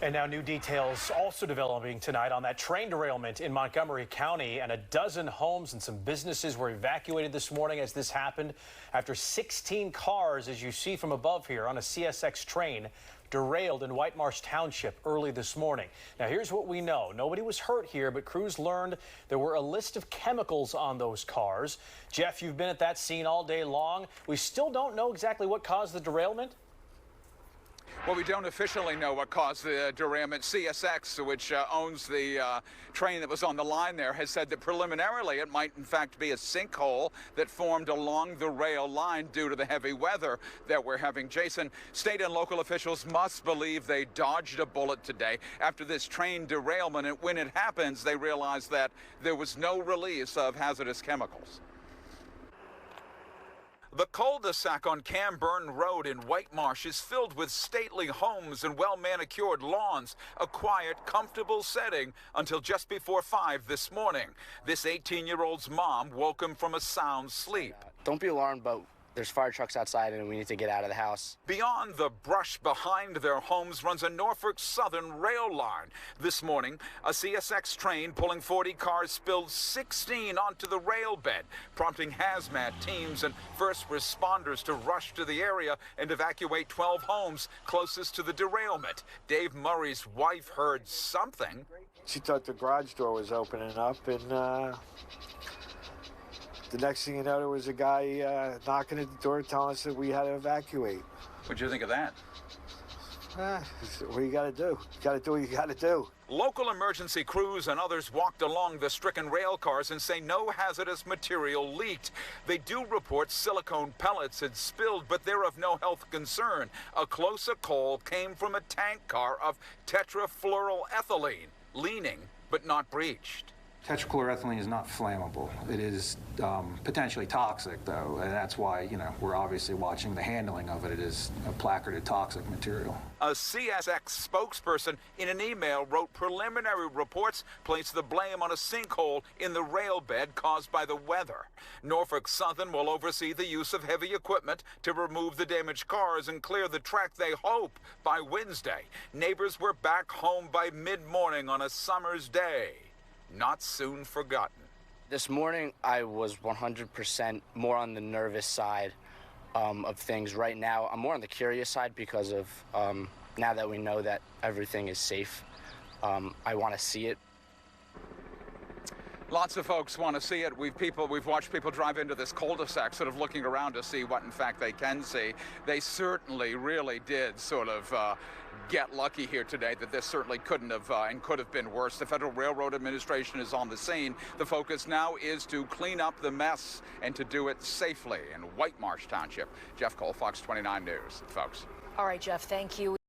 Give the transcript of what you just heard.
And now new details also developing tonight on that train derailment in Montgomery County, and a dozen homes and some businesses were evacuated this morning as this happened after 16 cars, as you see from above here, on a CSX train derailed in White Marsh Township early this morning. Now here's what we know. Nobody was hurt here, but crews learned there were a list of chemicals on those cars. Jeff, you've been at that scene all day long. We still don't know exactly what caused the derailment. Well, we don't officially know what caused the derailment. CSX, which owns the train that was on the line there, has said that preliminarily it might in fact be a sinkhole that formed along the rail line due to the heavy weather that we're having. Jason, state and local officials must believe they dodged a bullet today after this train derailment, and when it happens, they realized that there was no release of hazardous chemicals. The cul-de-sac on Camburn Road in White Marsh is filled with stately homes and well-manicured lawns, a quiet, comfortable setting until just before 5 this morning. This 18-year-old's mom woke him from a sound sleep. Don't be alarmed, but there's fire trucks outside and we need to get out of the house. Beyond the brush behind their homes runs a Norfolk Southern rail line. This morning, a CSX train pulling 40 cars spilled 16 onto the rail bed, prompting hazmat teams and first responders to rush to the area and evacuate 12 homes closest to the derailment. Dave Murray's wife heard something. She thought the garage door was opening up, and the next thing you know, there was a guy knocking at the door telling us that we had to evacuate. What'd you think of that? What you got to do? You got to do what you got to do. Local emergency crews and others walked along the stricken rail cars and say no hazardous material leaked. They do report silicone pellets had spilled, but they're of no health concern. A closer call came from a tank car of tetrafluoroethylene, leaning but not breached. Tetrachloroethylene is not flammable. It is potentially toxic, though, and that's why, we're obviously watching the handling of it. It is a placarded toxic material. A CSX spokesperson in an email wrote preliminary reports place the blame on a sinkhole in the rail bed caused by the weather. Norfolk Southern will oversee the use of heavy equipment to remove the damaged cars and clear the track, they hope, by Wednesday. Neighbors were back home by mid-morning on a summer's day. Not soon forgotten. This morning, I was 100% more on the nervous side of things. Right now, I'm more on the curious side because of now that we know that everything is safe, I want to see it. Lots of folks want to see it. We've watched people drive into this cul-de-sac sort of looking around to see what in fact they can see. They certainly really did sort of get lucky here today that this certainly couldn't have and could have been worse. The Federal Railroad Administration is on the scene. The focus now is to clean up the mess and to do it safely in White Marsh Township. Jeff Cole, Fox 29 News. Folks. All right, Jeff, thank you.